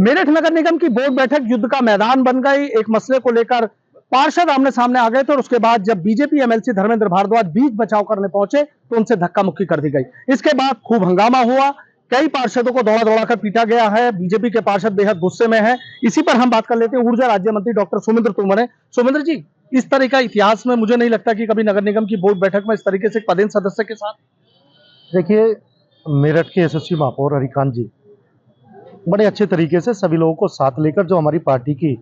मेरठ नगर निगम की बोर्ड बैठक युद्ध का मैदान बन गई। एक मसले को लेकर पार्षद आमने सामने आ गए थे और उसके बाद जब बीजेपी एमएलसी धर्मेंद्र भारद्वाज बीच बचाव करने पहुंचे तो उनसे धक्का मुक्की कर दी गई। इसके बाद खूब हंगामा हुआ, कई पार्षदों को दौड़ा दौड़ा कर पीटा गया है। बीजेपी के पार्षद बेहद गुस्से में है। इसी पर हम बात कर लेते हैं। ऊर्जा राज्य मंत्री डॉक्टर सुमेंद्र तोमर है। सुमेंद्र जी, इस तरह का इतिहास में मुझे नहीं लगता कि कभी नगर निगम की बोर्ड बैठक में इस तरीके से पदेन सदस्य के साथ। देखिए, मेरठ के यशस्वी महापौर हरिकांत जी बड़े अच्छे तरीके से सभी लोगों को साथ लेकर, जो हमारी पार्टी की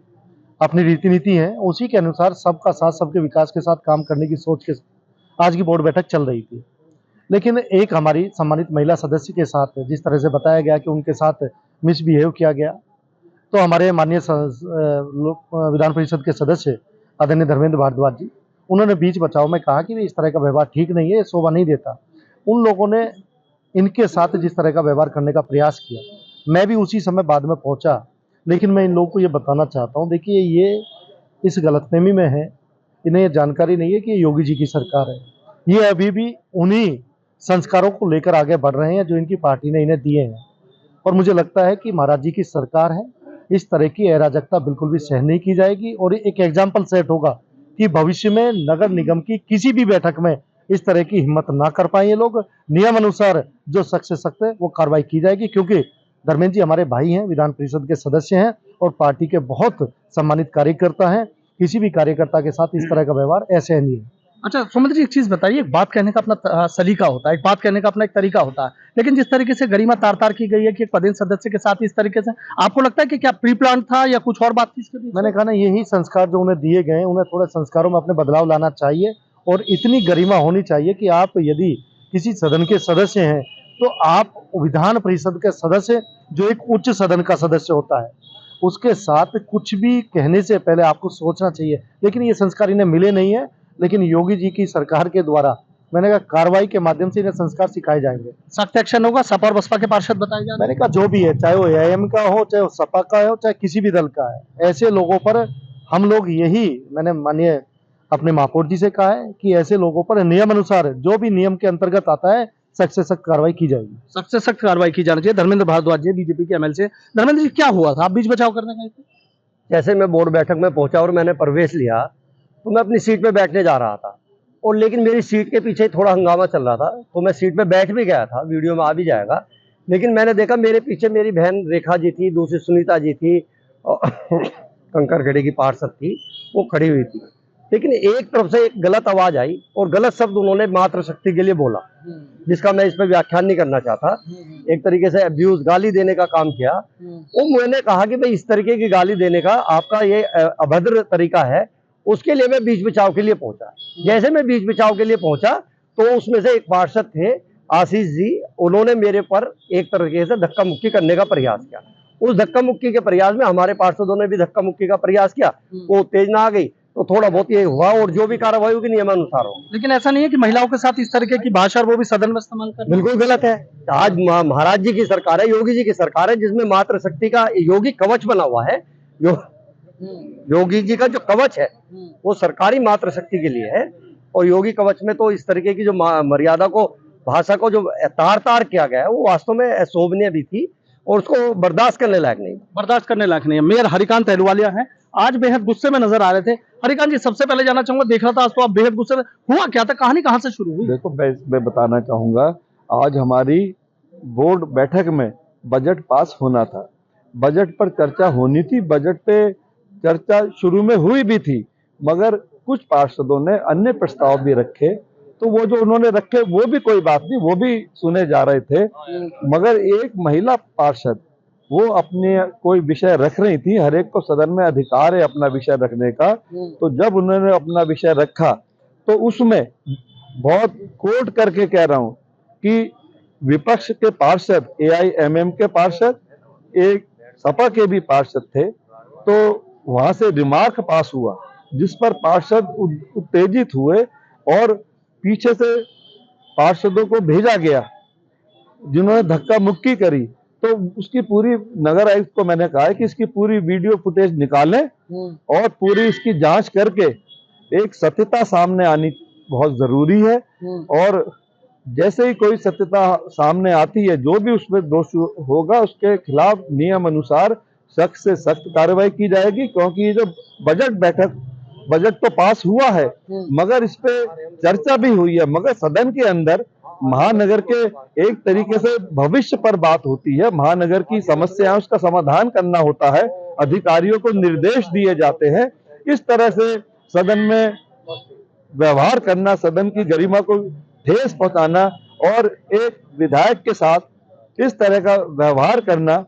अपनी रीति नीति है उसी के अनुसार सबका साथ सबके विकास के साथ काम करने की सोच के आज की बोर्ड बैठक चल रही थी। लेकिन एक हमारी सम्मानित महिला सदस्य के साथ जिस तरह से बताया गया कि उनके साथ मिसबिहेव किया गया, तो हमारे माननीय विधान परिषद के सदस्य आदरणीय धर्मेंद्र भारद्वाज जी, उन्होंने बीच बचाव में कहा कि इस तरह का व्यवहार ठीक नहीं है, ये शोभा नहीं देता। उन लोगों ने इनके साथ जिस तरह का व्यवहार करने का प्रयास किया, मैं भी उसी समय बाद में पहुंचा। लेकिन मैं इन लोगों को ये बताना चाहता हूं, देखिए ये इस गलतफहमी में है, इन्हें ये जानकारी नहीं है कि ये योगी जी की सरकार है। ये अभी भी उन्हीं संस्कारों को लेकर आगे बढ़ रहे हैं जो इनकी पार्टी ने इन्हें दिए हैं। और मुझे लगता है कि महाराज जी की सरकार है, इस तरह की अराजकता बिल्कुल भी सहन नहीं की जाएगी। और एक एग्जाम्पल सेट होगा कि भविष्य में नगर निगम की किसी भी बैठक में इस तरह की हिम्मत ना कर पाए ये लोग। नियम अनुसार जो सख्त से सख्त है वो कार्रवाई की जाएगी, क्योंकि धर्मेंद्र जी हमारे भाई हैं, विधान परिषद के सदस्य हैं और पार्टी के बहुत सम्मानित कार्यकर्ता हैं। किसी भी कार्यकर्ता के साथ इस तरह का व्यवहार ऐसे नहीं है। अच्छा सुमेंद्र जी, एक चीज बताइए, एक बात कहने का अपना सलीका होता है, एक बात कहने का अपना एक तरीका होता है, लेकिन जिस तरीके से गरिमा तार तार की गई है कि एक पदेन सदस्य के साथ इस तरीके से, आपको लगता है कि क्या प्री प्लान था या कुछ और बात थी इसके पीछे? मैंने कहा ना, यही संस्कार जो उन्हें दिए गए, उन्हें थोड़े संस्कारों में अपने बदलाव लाना चाहिए और इतनी गरिमा होनी चाहिए कि आप यदि किसी सदन के सदस्य हैं तो आप विधान परिषद के सदस्य, जो एक उच्च सदन का सदस्य होता है, उसके साथ कुछ भी कहने से पहले आपको सोचना चाहिए। लेकिन ये संस्कार इन्हें मिले नहीं है। लेकिन योगी जी की सरकार के द्वारा मैंने कहा कार्रवाई के माध्यम से इन्हें संस्कार सिखाए जाएंगे। सख्त एक्शन होगा। सपा और बसपा के पार्षद बताए जा रहे हैं। मैंने कहा जो भी है, चाहे वो एआईएम का हो, चाहे वो सपा का हो, चाहे किसी भी दल का है, ऐसे लोगों पर हम लोग यही, मैंने माननीय अपने महापौर जी से कहा है कि ऐसे लोगों पर नियम अनुसार जो भी नियम के अंतर्गत आता है सख्त से सख्त कार्रवाई की जाएगी। सख्त से सख्त कार्रवाई की जानी चाहिए। धर्मेंद्र भारद्वाज जी बीजेपी के एमएलसी। धर्मेंद्र जी, क्या हुआ था? आप बीच बचाव करने गए थे? जैसे मैं बोर्ड बैठक में पहुंचा और मैंने प्रवेश लिया तो मैं अपनी सीट पे बैठने जा रहा था, और लेकिन मेरी सीट के पीछे थोड़ा हंगामा चल रहा था, तो मैं सीट पे बैठ भी गया था, वीडियो में आ भी जाएगा। लेकिन मैंने देखा मेरे पीछे मेरी बहन रेखा जी थी, दूसरी सुनीता जी थी और कंकरखेड़े की पार्षद थी, वो खड़ी हुई थी। लेकिन एक तरफ से एक गलत आवाज आई और गलत शब्द उन्होंने मातृशक्ति के लिए बोला, जिसका मैं इस पर व्याख्यान नहीं करना चाहता। एक तरीके से अब्यूज, गाली देने का काम किया। वो मैंने कहा कि भाई इस तरीके की गाली देने का आपका ये अभद्र तरीका है। उसके लिए मैं बीच बचाव के लिए पहुंचा। जैसे मैं बीच बचाव के लिए पहुंचा तो उसमें से एक पार्षद थे आशीष जी, उन्होंने मेरे पर एक तरीके से धक्का मुक्की करने का प्रयास किया। उस धक्का मुक्की के प्रयास में हमारे पार्षदों ने भी धक्का मुक्की का प्रयास किया। वो उत्तेजना आ गई तो थोड़ा बहुत ये हुआ, और जो भी कार्रवाई होगी नियमानुसार हो। लेकिन ऐसा नहीं है कि महिलाओं के साथ इस तरीके की भाषा और वो भी सदन में इस्तेमाल कर? बिल्कुल गलत है। आज महाराज जी की सरकार है, योगी जी की सरकार है, जिसमें मातृशक्ति का योगी कवच बना हुआ है। योगी जी का जो कवच है वो सरकारी मातृशक्ति के लिए है, और योगी कवच में तो इस तरीके की जो मर्यादा को, भाषा को जो तार तार किया गया है वो वास्तव में अशोभनीय भी थी और उसको बर्दाश्त करने लायक नहीं। बर्दाश्त करने लायक नहीं है। मेयर हरिकांत अहलूवालिया हैं, आज बेहद गुस्से में नजर आ रहे थे। हरिकांत जी, सबसे पहले जानना चाहूंगा, देख रहा था आज तो आप बेहद गुस्से में, हुआ क्या था? कहानी कहाँ से शुरू हुई? देखो, मैं बताना चाहूंगा, आज हमारी बोर्ड बैठक में बजट पास होना था, बजट पर चर्चा होनी थी, बजट पे चर्चा शुरू में हुई भी थी, मगर कुछ पार्षदों ने अन्य प्रस्ताव भी रखे, तो वो जो उन्होंने रखे वो भी कोई बात नहीं, वो भी सुने जा रहे थे। मगर एक महिला पार्षद वो अपने कोई विषय रख रही थी, हर एक को सदन में अधिकार है अपना विषय रखने का, तो जब उन्होंने अपना विषय रखा तो उसमें बहुत कोट करके कह रहा हूं कि विपक्ष के पार्षद, एआईएमएम के पार्षद, एक सपा के भी पार्षद थे, तो वहां से रिमार्क पास हुआ जिस पर पार्षद उत्तेजित हुए और पीछे से पार्षदों को भेजा गया जिन्होंने धक्का मुक्की करी। तो उसकी पूरी, नगर आयुक्त को मैंने कहा है कि इसकी पूरी वीडियो फुटेज निकालें और पूरी इसकी जांच करके एक सत्यता सामने आनी बहुत जरूरी है। और जैसे ही कोई सत्यता सामने आती है, जो भी उसमें दोष होगा उसके खिलाफ नियम अनुसार सख्त से सख्त कार्रवाई की जाएगी, क्योंकि ये जो बजट तो पास हुआ है मगर इस पे चर्चा भी हुई है, मगर सदन के अंदर महानगर के एक तरीके से भविष्य पर बात होती है, महानगर की समस्याएं उसका समाधान करना होता है, अधिकारियों को निर्देश दिए जाते हैं। इस तरह से सदन में व्यवहार करना, सदन की गरिमा को ठेस पहुंचाना और एक विधायक के साथ इस तरह का व्यवहार करना,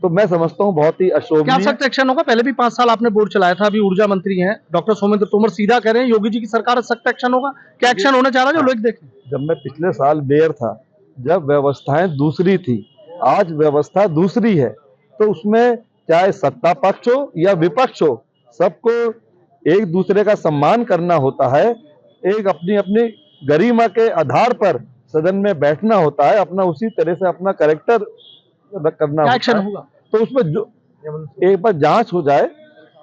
तो मैं समझता हूं बहुत ही क्या अशोभनीय। सख्त एक्शन होगा? पहले भी 5 साल आपने बोर्ड चलाया था, अभी ऊर्जा मंत्री हैं डॉक्टर सोमेंद्र तोमर, सीधा कह रहे हैं योगी जी की सरकार है, सख्त एक्शन होगा। क्या एक्शन होने जा रहा है जो लोग देखें? जब मैं पिछले साल मेयर था, जब व्यवस्थाएं दूसरी थी, आज व्यवस्था दूसरी है, तो उसमें चाहे सत्ता पक्ष हो या विपक्ष हो, सबको एक दूसरे का सम्मान करना होता है, एक अपनी अपनी गरिमा के आधार पर सदन में बैठना होता है, अपना उसी तरह से अपना कैरेक्टर करना क्या होता एक्शन है। होगा? तो उसमें जो एक बार जांच हो जाए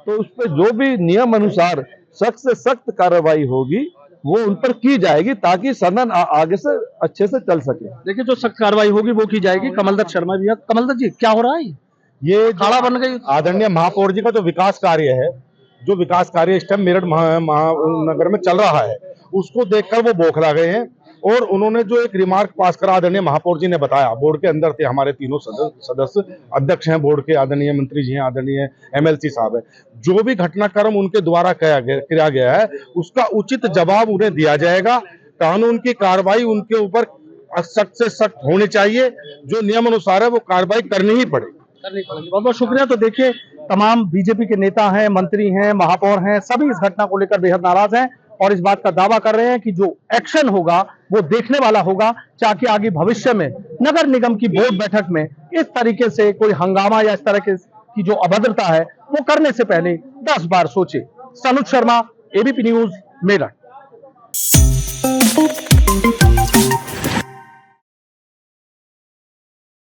तो उस पर जो भी नियम अनुसार सख्त से सख्त कार्रवाई होगी वो उन पर की जाएगी, ताकि सदन आगे से अच्छे से चल सके। देखिए जो सख्त कार्रवाई होगी वो की जाएगी। कमलदत्त शर्मा जी, कमलदत्त जी क्या हो रहा है? ये खाड़ा बन गई। आदरणीय महापौर जी का जो विकास कार्य है, जो विकास कार्य इस टाइम मेरठ महानगर में चल रहा है, उसको देखकर वो बौखला गए हैं और उन्होंने जो एक रिमार्क पास करा, आदरणीय महापौर जी ने बताया, बोर्ड के अंदर थे हमारे तीनों सदस्य, अध्यक्ष हैं बोर्ड के, आदरणीय मंत्री जी हैं, आदरणीय एमएलसी साहब है, जो भी घटनाक्रम उनके द्वारा किया गया है उसका उचित जवाब उन्हें दिया जाएगा। कानून की कार्रवाई उनके ऊपर सख्त से सख्त होनी चाहिए, जो नियम अनुसार है वो कार्रवाई करनी ही पड़ेगी। बहुत बहुत शुक्रिया। तो देखिए तमाम बीजेपी के नेता हैं, मंत्री हैं, महापौर हैं, सभी इस घटना को लेकर बेहद नाराज हैं और इस बात का दावा कर रहे हैं कि जो एक्शन होगा वो देखने वाला होगा, ताकि आगे भविष्य में नगर निगम की बोर्ड बैठक में इस तरीके से कोई हंगामा या इस तरह की जो अभद्रता है वो करने से पहले 10 बार सोचे। Sanuj Sharma, ABP news, Meerut.